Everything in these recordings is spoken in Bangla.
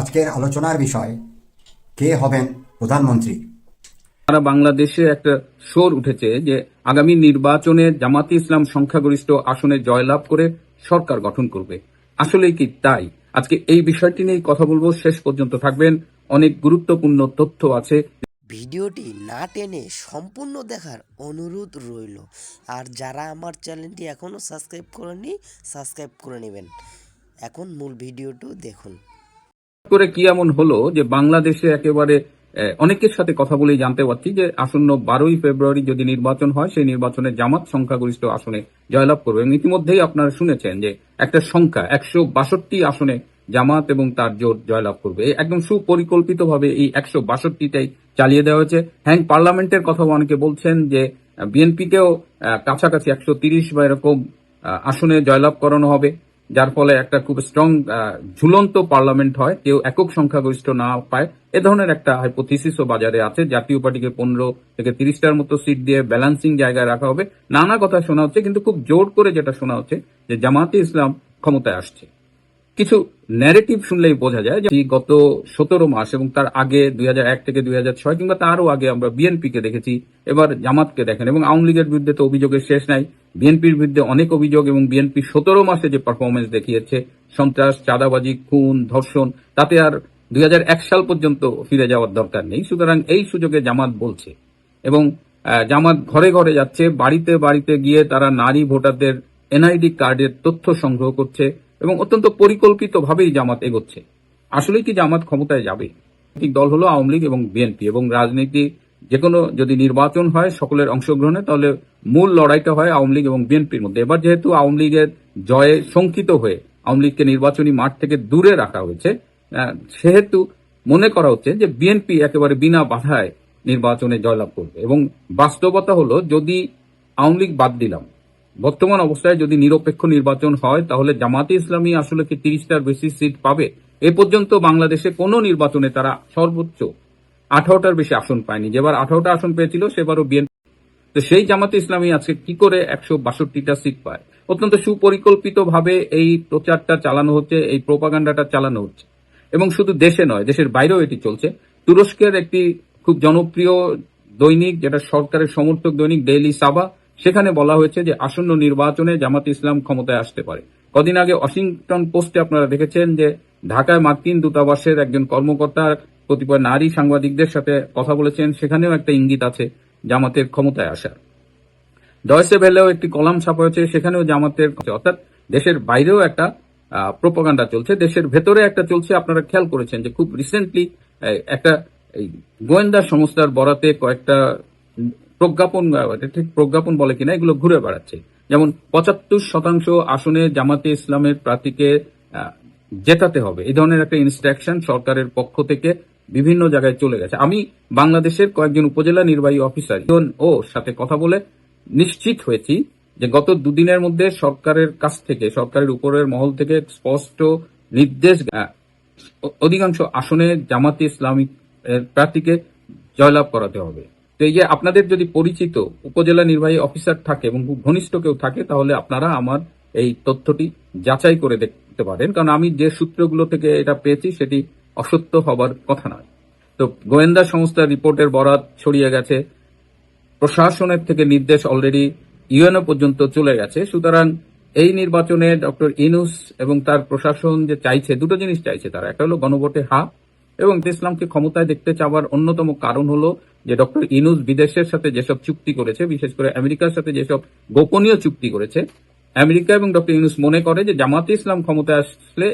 আজকের আলোচনার বিষয়, কে হবেন প্রধানমন্ত্রী। সারা বাংলাদেশে একটা শোর উঠেছে যে আগামী নির্বাচনে জামাতে ইসলাম সংখ্যাগরিষ্ঠ আসনে জয়লাভ করে সরকার গঠন করবে। আসলে কি তাই? আজকে এই বিষয়টি নিয়ে কথা বলবো, শেষ পর্যন্ত থাকবেন, অনেক গুরুত্বপূর্ণ তথ্য আছে। ভিডিওটি না টেনে সম্পূর্ণ দেখার অনুরোধ রইল। আর যারা আমার চ্যানেলটি এখনও সাবস্ক্রাইব করেনি, সাবস্ক্রাইব করে নেবেন। এখন মূল ভিডিওটি দেখুন। করে কি এমন হলো যে বাংলাদেশে একেবারে অনেকের সাথে কথা বলেই জানতে পারছি যে আসন্ন 12ই ফেব্রুয়ারি যদি নির্বাচন হয়, সেই নির্বাচনে জামাত সংখ্যাগরিষ্ঠ আসনে জয়লাভ করবে। এবং ইতিমধ্যেই আপনারা শুনেছেন যে একটা সংখ্যা 162 আসনে জামাত এবং তার জোট জয়লাভ করবে। একদম সুপরিকল্পিতভাবে এই 162টাই চালিয়ে দেওয়া হয়েছে। হ্যাঁ, পার্লামেন্টের কথা অনেকে বলছেন যে বিএনপিকেও কাছাকাছি 130 বা এরকম আসনে জয়লাভ করানো হবে, যার ফলে একটা খুব স্ট্রং ঝুলন্ত পার্লামেন্ট হয়, কেউ একক সংখ্যাগরিষ্ঠ না পায়। এ ধরনের একটা হাইপোথিসিসও বাজারে আছে। জাতীয় পার্টিকে 15 থেকে 30টার মতো সিট দিয়ে ব্যালেন্সিং জায়গায় রাখা হবে। নানা কথা শোনা হচ্ছে, কিন্তু খুব জোর করে যেটা শোনা হচ্ছে যে জামাতে ইসলাম ক্ষমতায় আসছে। কিছু ন্যারেটিভ শুনলেই বোঝা যায় যে গত 17 মাস এবং তার আগে 2001 থেকে 2006 কিংবা তারও আগে আমরা বিএনপিকে দেখেছি, এবার জামাতকে দেখেন। এবং আওয়ামী লীগের বিরুদ্ধে তো অভিযোগের শেষ নাই, বিএনপির বিরুদ্ধে অনেক অভিযোগ। এবং বিএনপি 17 মাসে যে পারফরমেন্স দেখিয়েছে, সন্ত্রাস, চাঁদাবাজি, খুন, ধর্ষণ, তাতে আর 2001 সাল পর্যন্ত ফিরে যাওয়ার দরকার নেই। সুতরাং এই সুযোগে জামাত বলছে, এবং জামাত ঘরে ঘরে যাচ্ছে, বাড়িতে বাড়িতে গিয়ে তারা নারী ভোটারদের এনআইডি কার্ডের তথ্য সংগ্রহ করছে এবং অত্যন্ত পরিকল্পিতভাবেই জামাত এগোচ্ছে। আসলে কি জামাত ক্ষমতায় যাবে? রাজনৈতিক দল হলো আওয়ামী লীগ এবং বিএনপি, এবং রাজনীতি যেকোনো যদি নির্বাচন হয় সকলের অংশগ্রহণে, তাহলে মূল লড়াইটা হয় আওয়ামী লীগ এবং বিএনপির মধ্যে। এবার যেহেতু আওয়ামী লীগের জয়ে শঙ্কিত হয়ে আওয়ামী লীগকে নির্বাচনী মাঠ থেকে দূরে রাখা হয়েছে, সেহেতু মনে করা হচ্ছে যে বিএনপি একেবারে বিনা বাধায় নির্বাচনে জয়লাভ করবে। এবং বাস্তবতা হলো, যদি আওয়ামী লীগ বাদ দিলাম, বর্তমান অবস্থায় যদি নিরপেক্ষ নির্বাচন হয়, তাহলে জামাতে ইসলামী আসলে কি 30টার বেশি সিট পাবে? এ পর্যন্ত বাংলাদেশে কোন নির্বাচনে তারা সর্বোচ্চ 18টার বেশি আসন পায়নি। যেবার 18টা আসন পেয়েছিল, সেবারও বিএনপি। তো সেই জামাতে ইসলামী আজকে কি করে 162টা সিট পায়? অত্যন্ত সুপরিকল্পিতভাবে এই প্রচারটা চালানো হচ্ছে, এই প্রোপাগান্ডাটা চালানো হচ্ছে। এবং শুধু দেশে নয়, দেশের বাইরেও এটি চলছে। তুরস্কের একটি খুব জনপ্রিয় দৈনিক, যেটা সরকারের সমর্থক দৈনিক, ডেইলি সাবা, সেখানে বলা হয়েছে যে আসন্ন নির্বাচনে জামাত ইসলাম ক্ষমতায় আসতে পারে। কদিন আগে ওয়াশিংটন পোস্টে আপনারা দেখেছেন যে ঢাকায় মার্কিন দূতাবাসের একজন কর্মকর্তা কতিপয় নারী সাংবাদিকদের সাথে কথা বলেছেন, সেখানেও একটা ইঙ্গিত আছে জামাতের ক্ষমতায় আসার। ডয়েসে ভেলেও একটি কলাম ছাপা হয়েছে, সেখানেও জামাতের, অর্থাৎ দেশের বাইরেও একটা প্রোপাগান্ডা চলছে, দেশের ভেতরে একটা চলছে। আপনারা খেয়াল করেছেন যে খুব রিসেন্টলি একটা গোয়েন্দা সংস্থার বরাতে কয়েকটা প্রজ্ঞাপন, ঠিক প্রজ্ঞাপন বলে কিনা, এগুলো ঘুরে বেড়াচ্ছে। যেমন 75% আসনে জামাতে ইসলামের প্রার্থীকে জেতাতে হবে, এই ধরনের একটা ইনস্ট্রাকশন সরকারের পক্ষ থেকে বিভিন্ন জায়গায় চলে গেছে। আমি বাংলাদেশের কয়েকজন উপজেলা নির্বাহী অফিসার ও সাথে কথা বলে নিশ্চিত হয়েছি যে গত দুদিনের মধ্যে সরকারের কাছ থেকে, সরকারের উপরের মহল থেকে স্পষ্ট নির্দেশ, অধিকাংশ আসনে জামাতে ইসলামী প্রার্থীকে জয়লাভ করাতে হবে। তো এই যে আপনাদের যদি পরিচিত উপজেলা নির্বাহী অফিসার থাকে এবং খুব ঘনিষ্ঠ কেউ থাকে, তাহলে আপনারা আমার এই তথ্যটি যাচাই করে দেখতে পারেন, কারণ আমি যে সূত্রগুলো থেকে এটা পেয়েছি সেটি অসত্য হবার কথা নয়। তো গোয়েন্দা সংস্থার রিপোর্টের বরাত ছড়িয়ে গেছে, প্রশাসনের থেকে নির্দেশ অলরেডি ইউএনও পর্যন্ত চলে গেছে। সুতরাং এই নির্বাচনে ডক্টর ইউনূস এবং তার প্রশাসন যে চাইছে, দুটো জিনিস চাইছে তারা। একটা হলো গণভোটে হা, এবং ইসলামকে ক্ষমতায় দেখতে চাওয়ার অন্যতম কারণ হলো যে ডক্টর ইউনূস বিদেশের সাথে যেসব চুক্তি করেছে, বিশেষ করে আমেরিকার সাথে যেসব গোপনীয় চুক্তি করেছে, আমেরিকা এবং ডক্টর ইউনূস মনে করে যে জামাতে ইসলাম ক্ষমতায় আসলে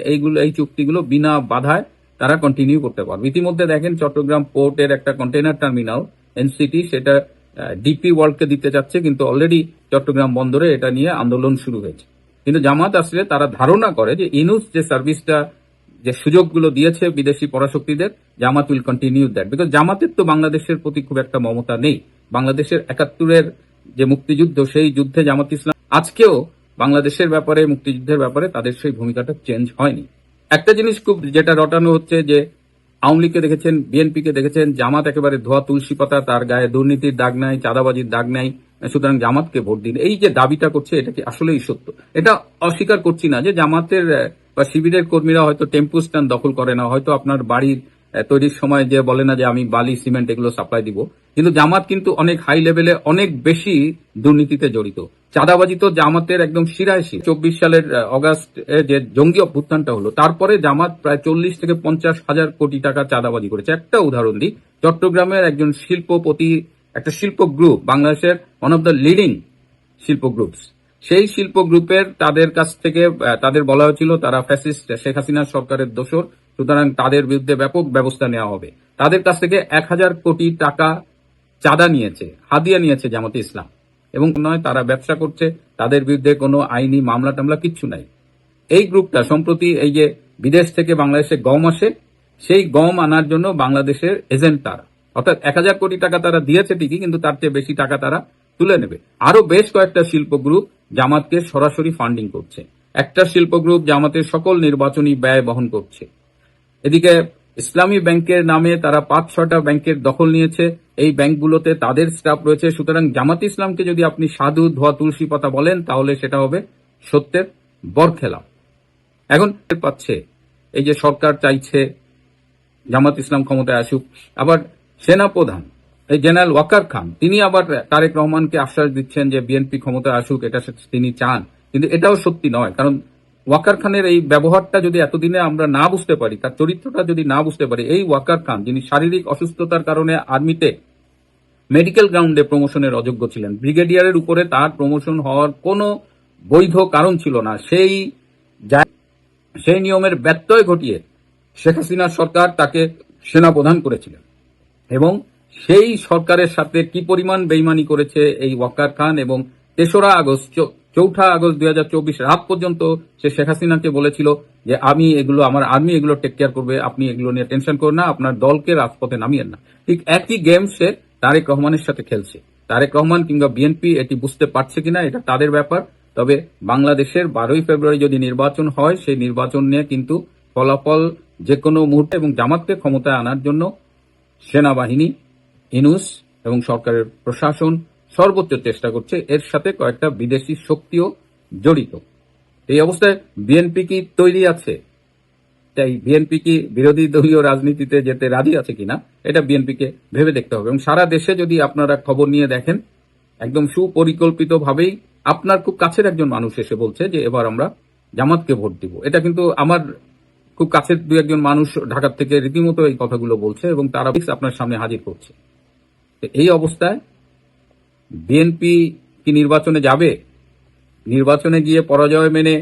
এই চুক্তিগুলো বিনা বাধায় তারা কন্টিনিউ করতে পারবে। ইতিমধ্যে দেখেন চট্টগ্রাম পোর্টের একটা কন্টেইনার টার্মিনাল এনসিটি, সেটা ডিপি ওয়ার্ল্ডকে দিতে যাচ্ছে, কিন্তু অলরেডি চট্টগ্রাম বন্দরে এটা নিয়ে আন্দোলন শুরু হয়েছে। কিন্তু জামাত আসলে তারা ধারণা করে যে ইউনূস যে সার্ভিসটা, যে সুযোগগুলো দিয়েছে বিদেশি পরাশক্তিদের, জামাত উইল কন্টিনিউ দ্যাট, বিকজ জামাতের তো বাংলাদেশের প্রতি খুব একটা মমতা নেই। বাংলাদেশের 71-এর যে মুক্তিযুদ্ধ, সেই যুদ্ধে জামাত ইসলাম আজকেও বাংলাদেশের ব্যাপারে, মুক্তিযুদ্ধের ব্যাপারে তাদের সেই ভূমিকাটা চেঞ্জ হয়নি। একটা জিনিস খুব যেটা রটানো হচ্ছে যে আওয়ামী লীগকে দেখেছেন, বিএনপিকে দেখেছেন, জামাত একেবারে ধোয়া তুলসী পাতা, তার গায়ে দুর্নীতির দাগ নাই, চাঁদাবাজির দাগ নাই, সুতরাং জামাতকে ভোট দিন। এই যে দাবিটা করছে, এটা কি আসলেই সত্য? এটা অস্বীকার করছি না যে জামাতের বা শিবিরের কর্মীরা হয়তো টেম্পু স্ট্যান্ড দখল করে না, হয়তো আপনার বাড়ির তৈরির সময় যে বলে না যে আমি বালি সিমেন্ট এগুলো সাপ্লাই দিব, কিন্তু জামাত কিন্তু অনেক হাই লেভেলে অনেক বেশি দুর্নীতিতে জড়িত। চাঁদাবাজি তো জামাতের একদম শিরায় শিরা। 24 সালের অগাস্ট যে জঙ্গি অভ্যুত্থানটা হলো, তারপরে জামাত প্রায় 40 থেকে 50 হাজার কোটি টাকা চাঁদাবাজি করেছে। একটা উদাহরণ দিই, চট্টগ্রামের একজন শিল্পপতি, একটা শিল্প গ্রুপ, বাংলাদেশের ওয়ান অফ দ্য লিডিং শিল্প গ্রুপস, সেই শিল্প গ্রুপের তাদের কাছ থেকে তাদের বলা হয়েছিল তারা ফ্যাসিস্ট শেখ হাসিনার সরকারের দোসর, সুতরাং তাদের বিরুদ্ধে ব্যাপক ব্যবস্থা নেওয়া হবে। তাদের কাছ থেকে 1000 কোটি টাকা চাঁদা নিয়েছে, হাদিয়া নিয়েছে জামাতে ইসলাম, এবং নয় তারা ব্যবসা করছে, তাদের বিরুদ্ধে কোনো আইনি মামলা টামলা কিচ্ছু নাই। এই গ্রুপটা সম্প্রতি এই যে বিদেশ থেকে বাংলাদেশে গম আসে, সেই গম আনার জন্য বাংলাদেশের এজেন্ট তারা, অর্থাৎ 1000 কোটি টাকা তারা দিয়েছে ঠিকই, কিন্তু তার চেয়ে বেশি টাকা তারা তুলে নেবে। আরো বেশ কয়েকটা শিল্প গ্রুপ জামাতকে সরাসরি ফান্ডিং করছে। একটা শিল্প গ্রুপ জামাতের সকল নির্বাচনী ব্যয় বহন করছে। এদিকে ইসলামী ব্যাংকের নামে তারা 5-6টা ব্যাংকের দখল নিয়েছে, এই ব্যাংকগুলোতে তাদের স্টাফ রয়েছে। সুতরাং জামাত ইসলামকে যদি আপনি সাধু ধোয়া তুলসী পাতা বলেন, তাহলে সেটা হবে সত্যের বরখেলাপ। এখন পাচ্ছে এই যে সরকার চাইছে জামাত ইসলাম ক্ষমতায় আসুক, আবার সেনাপ্রধান এই জেনারেল ওয়াকার খান তিনি আবার তারেক রহমানকে আশ্বাস দিচ্ছেন যে বিএনপি ক্ষমতায় আসুক, এটা তিনি চান, কিন্তু এটাও সত্যি নয়। কারণ ওয়াকার খানের এই ব্যবহারটা যদি এতদিনে আমরা না বুঝতে পারি, তার চরিত্রটা যদি না বুঝতে পারি, এই ওয়াকার খান যিনি শারীরিক অসুস্থতার কারণে আর্মিতে মেডিকেল গ্রাউন্ডে প্রমোশনের অযোগ্য ছিলেন, ব্রিগেডিয়ারের উপরে তার প্রমোশন হওয়ার কোনো বৈধ কারণ ছিল না, সেই নিয়মের ব্যত্যয় ঘটিয়ে শেখ হাসিনার সরকার তাকে সেনাপ্রধান করেছিলেন, এবং সেই সরকারের সাথে কি পরিমাণ বেইমানি করেছে এই ওয়াকার খান। এবং 4 আগস্ট 2024 রাত পর্যন্ত সে শেখ হাসিনাকে বলেছিল যে আমি এগুলো, আমার আর্মি এগুলো টেক কেয়ার করবে, আপনি এগুলো নিয়ে টেনশন করেন না, আপনার দলকে রাজপথে নামিয়েন না। ঠিক একই গেম সে তারেক রহমানের সাথে খেলছে। তারেক রহমান কিংবা বিএনপি এটি বুঝতে পারছে কিনা এটা তাদের ব্যাপার। তবে বাংলাদেশের 12ই ফেব্রুয়ারি যদি নির্বাচন হয়, সেই নির্বাচন নিয়ে কিন্তু ফলাফল যে কোনো মুহূর্তে, এবং জামাতকে ক্ষমতায় আনার জন্য সেনাবাহিনী, ইনুস এবং সরকারের প্রশাসন সর্বোচ্চ চেষ্টা করছে। এর সাথে কয়েকটা বিদেশি শক্তিও জড়িত। এই অবস্থায় বিএনপি কি তৈরি আছে? তাই বিএনপি কি বিরোধী দলীয় রাজনীতিতে যেতে রাজি আছে কিনা, এটা বিএনপিকে ভেবে দেখতে হবে। এবং সারা দেশে যদি আপনারা খবর নিয়ে দেখেন, একদম সুপরিকল্পিতভাবেই আপনার খুব কাছের একজন মানুষ এসে বলছে যে এবার আমরা জামাতকে ভোট দিব। এটা কিন্তু আমার খুব কাছের 2-1 মানুষ ঢাকা থেকে রীতিমতো এই কথাগুলো বলছে, এবং তারা আপনার সামনে হাজির করছে। এই অবস্থায় বিএনপি কি নির্বাচনে যাবে? নির্বাচনে গিয়ে পরাজয় মেনে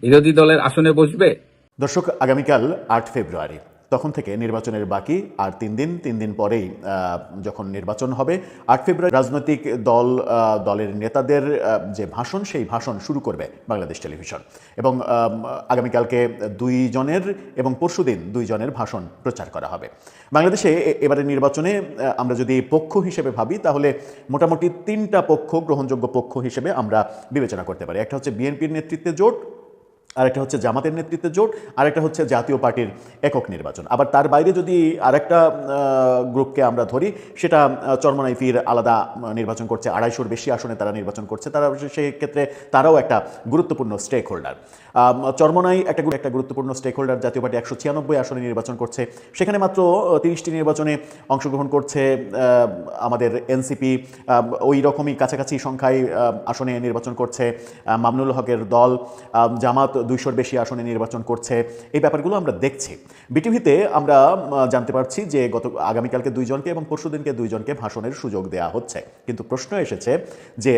বিরোধী দলের আসনে বসবে? দর্শক, আগামীকাল 8 ফেব্রুয়ারি, তখন থেকে নির্বাচনের বাকি আর 3 দিন পরেই যখন নির্বাচন হবে, 8 ফেব্রুয়ারি রাজনৈতিক দলের নেতাদের যে ভাষণ, সেই ভাষণ শুরু করবে বাংলাদেশ টেলিভিশন। এবং আগামীকালকে 2 জনের এবং পরশুদিন 2 জনের ভাষণ প্রচার করা হবে। বাংলাদেশে এবারে নির্বাচনে আমরা যদি পক্ষ হিসেবে ভাবি, তাহলে মোটামুটি 3টা পক্ষ গ্রহণযোগ্য পক্ষ হিসেবে আমরা বিবেচনা করতে পারি। একটা হচ্ছে বিএনপির নেতৃত্বে জোট, আরেকটা হচ্ছে জামাতের নেতৃত্বে জোট, আরেকটা হচ্ছে জাতীয় পার্টির একক নির্বাচন। আবার তার বাইরে যদি আরেকটা গ্রুপকে আমরা ধরি, সেটা চরমোনাই ফির আলাদা নির্বাচন করছে, 250-র বেশি আসনে তারা নির্বাচন করছে। তারা সেই ক্ষেত্রে তারাও একটা গুরুত্বপূর্ণ স্টেক হোল্ডার। চরমোনাই একটা গুরুত্বপূর্ণ স্টেক হোল্ডার। জাতীয় পার্টি 196 আসনে নির্বাচন করছে, সেখানে মাত্র 30টি নির্বাচনে অংশগ্রহণ করছে আমাদের এনসিপি। ওই রকমই কাছাকাছি সংখ্যায় আসনে নির্বাচন করছে মামুনুল হকের দল। জামাত 200-র বেশি আসনে নির্বাচন করছে। এই ব্যাপারগুলো আমরা দেখছি। বিটিভিতে আমরা জানতে পারছি যে আগামীকালকে 2 জনকে এবং পরশুদিনকে 2 জনকে ভাষণের সুযোগ দেওয়া হচ্ছে। কিন্তু প্রশ্ন এসেছে যে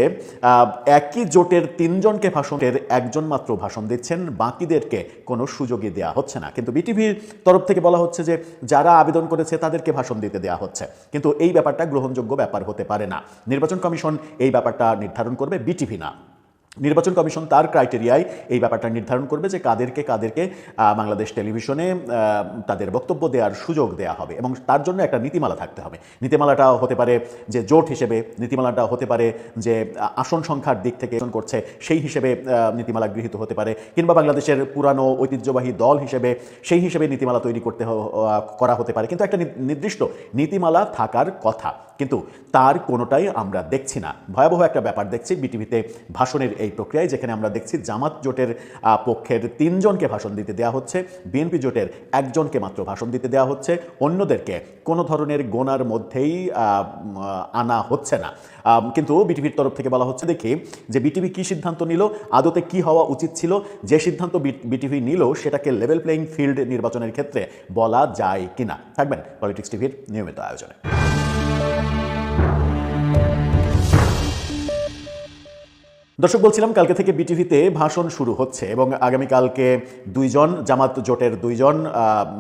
একই জোটের 3 জনকে ভাষণের 1 জন মাত্র ভাষণ দিচ্ছেন, বাকিদেরকে কোনো সুযোগই দেওয়া হচ্ছে না। কিন্তু বিটিভির তরফ থেকে বলা হচ্ছে যে যারা আবেদন করেছে তাদেরকে ভাষণ দিতে দেওয়া হচ্ছে। কিন্তু এই ব্যাপারটা গ্রহণযোগ্য ব্যাপার হতে পারে না। নির্বাচন কমিশন এই ব্যাপারটা নির্ধারণ করবে, বিটিভি না। নির্বাচন কমিশন তার ক্রাইটেরিয়ায় এই ব্যাপারটা নির্ধারণ করবে যে কাদেরকে বাংলাদেশ টেলিভিশনে তাদের বক্তব্য দেওয়ার সুযোগ দেওয়া হবে, এবং তার জন্য একটা নীতিমালা থাকতে হবে। নীতিমালাটা হতে পারে যে জোট হিসেবে, নীতিমালাটা হতে পারে যে আসন সংখ্যার দিক থেকে করছে সেই হিসেবে নীতিমালা গৃহীত হতে পারে, কিংবা বাংলাদেশের পুরানো ঐতিহ্যবাহী দল হিসেবে সেই হিসেবে নীতিমালা তৈরি করা হতে পারে। কিন্তু একটা নির্দিষ্ট নীতিমালা থাকার কথা, কিন্তু তার কোনোটাই আমরা দেখছি না। ভয়াবহ একটা ব্যাপার দেখছি বিটিভিতে ভাষণের এই এই প্রক্রিয়ায়, যেখানে আমরা দেখছি জামাত জোটের পক্ষের 3 জনকে ভাষণ দিতে দেওয়া হচ্ছে, বিএনপি জোটের 1 জনকে মাত্র ভাষণ দিতে দেওয়া হচ্ছে, অন্যদেরকে কোনো ধরনের গোনার মধ্যেই আনা হচ্ছে না। কিন্তু বিটিভির তরফ থেকে বলা হচ্ছে দেখি যে বিটিভি কি সিদ্ধান্ত নিল, আদতে কি হওয়া উচিত ছিল, যে সিদ্ধান্ত বিটিভি নিল সেটাকে লেভেল প্লেইং ফিল্ড নির্বাচনের ক্ষেত্রে বলা যায় কিনা। থাকবেন পলিটিক্স টিভির নিয়মিত আয়োজনে। দর্শক, বলছিলাম কালকে থেকে বিটিভিতে ভাষণ শুরু হচ্ছে এবং আগামীকালকে 2 জন জামাত জোটের 2 জন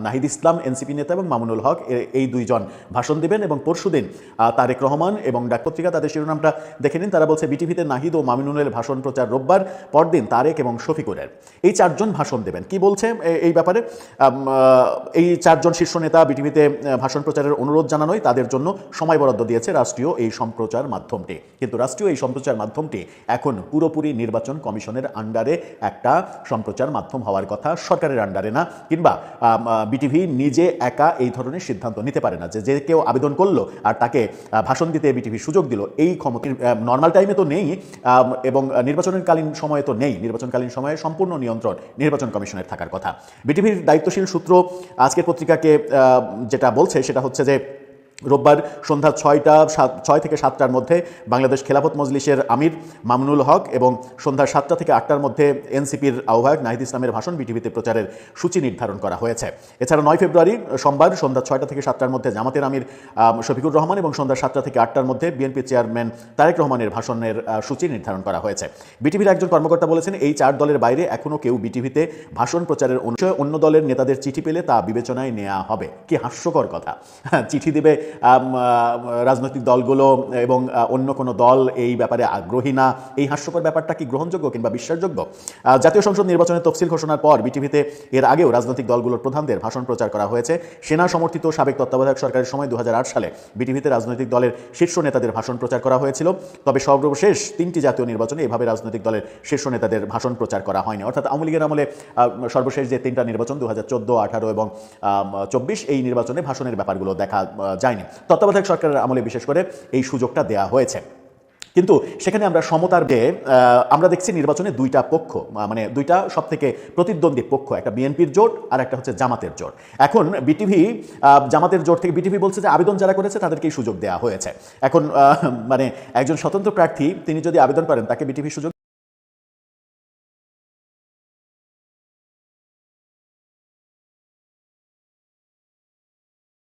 নাহিদ ইসলাম এনসিপি নেতা এবং মামুনুল হক এই 2 জন ভাষণ দিবেন। এবং পরশুদিন তারেক রহমান এবং ডাক পত্রিকা তাদের শিরোনামটা দেখে নিন, তারা বলছে বিটিভিতে নাহিদ ও মামুনুলের ভাষণ প্রচার রোববার, পরদিন তারেক এবং শফিকুরের। এই 4 জন ভাষণ দেবেন। কি বলছে এই ব্যাপারে? এই 4 জন শীর্ষ নেতা বিটিভিতে ভাষণ প্রচারের অনুরোধ জানানোয় তাদের জন্য সময় বরাদ্দ দিয়েছে রাষ্ট্রীয় এই সম্প্রচার মাধ্যমটি। কিন্তু রাষ্ট্রীয় এই সম্প্রচার মাধ্যমটি এখন পুরোপুরি নির্বাচন কমিশনের আন্ডারে একটা সম্প্রচার মাধ্যম হওয়ার কথা, সরকারের আন্ডারে না। কিংবা বিটিভি নিজে একা এই ধরনের সিদ্ধান্ত নিতে পারে না যে কেউ আবেদন করলো আর তাকে ভাষণ দিতে বিটিভি সুযোগ দিল, এই ক্ষমতা নর্মাল টাইমে তো নেই এবং নির্বাচনকালীন সময়ে তো নেই। নির্বাচনকালীন সময়ে সম্পূর্ণ নিয়ন্ত্রণ নির্বাচন কমিশনের থাকার কথা। বিটিভির দায়িত্বশীল সূত্র আজকের পত্রিকাকে যেটা বলছে সেটা হচ্ছে যে রোববার সন্ধ্যা 6 থেকে 7টার মধ্যে বাংলাদেশ খেলাফত মজলিসের আমির মামুনুল হক এবং সন্ধ্যা 7টা থেকে 8টার মধ্যে এনসিপির আহ্বায়ক নাহিদ ইসলামের ভাষণ বিটিভিতে প্রচারের সূচি নির্ধারণ করা হয়েছে। এছাড়া 9 ফেব্রুয়ারি সোমবার সন্ধ্যা 6টা থেকে 7টার মধ্যে জামাতের আমির শফিকুর রহমান এবং সন্ধ্যা 7টা থেকে 8টার মধ্যে বিএনপি চেয়ারম্যান তারেক রহমানের ভাষণের সূচি নির্ধারণ করা হয়েছে। বিটিভির একজন কর্মকর্তা বলেছেন, এই 4 দলের বাইরে এখনও কেউ বিটিভিতে ভাষণ প্রচারের অনুষয়ে অন্য দলের নেতাদের চিঠি পেলে তা বিবেচনায় নেওয়া হবে। কি হাস্যকর কথা! চিঠি দিবে রাজনৈতিক দলগুলো এবং অন্য কোনো দল এই ব্যাপারে আগ্রহী না। এই হাস্যকর ব্যাপারটা কি গ্রহণযোগ্য কিংবা বিশ্বাসযোগ্য? জাতীয় সংসদ নির্বাচনের তফসিল ঘোষণার পর বিটিভিতে এর আগেও রাজনৈতিক দলগুলোর প্রধানদের ভাষণ প্রচার করা হয়েছে। সেনা সমর্থিত সাবেক তত্ত্বাবধায়ক সরকারের সময় 2008 সালে বিটিভিতে রাজনৈতিক দলের শীর্ষ নেতাদের ভাষণ প্রচার করা হয়েছিল। তবে সর্বশেষ 3টি জাতীয় নির্বাচনে এভাবে রাজনৈতিক দলের শীর্ষ নেতাদের ভাষণ প্রচার করা হয়নি। অর্থাৎ আওয়ামী লীগের আমলে সর্বশেষ যে 3টা নির্বাচন 2014, 18 এবং 24, এই নির্বাচনে ভাষণের ব্যাপারগুলো দেখা যায়নি। তত্ত্বাবধায়ক সরকারের আমলে বিশেষ করে এই সুযোগটা দেয়া হয়েছে। কিন্তু সেখানে আমরা সমতার আমরা দেখছি নির্বাচনে 2টা পক্ষ, মানে 2টা সব থেকে প্রতিদ্বন্দ্বী পক্ষ, একটা বিএনপির জোট আর একটা হচ্ছে জামাতের জোট। এখন বিটিভি জামাতের জোট থেকে বিটিভি বলছে যে আবেদন যারা করেছে তাদেরকে এই সুযোগ দেওয়া হয়েছে। এখন মানে একজন স্বতন্ত্র প্রার্থী তিনি যদি আবেদন করেন তাকে বিটিভি সুযোগ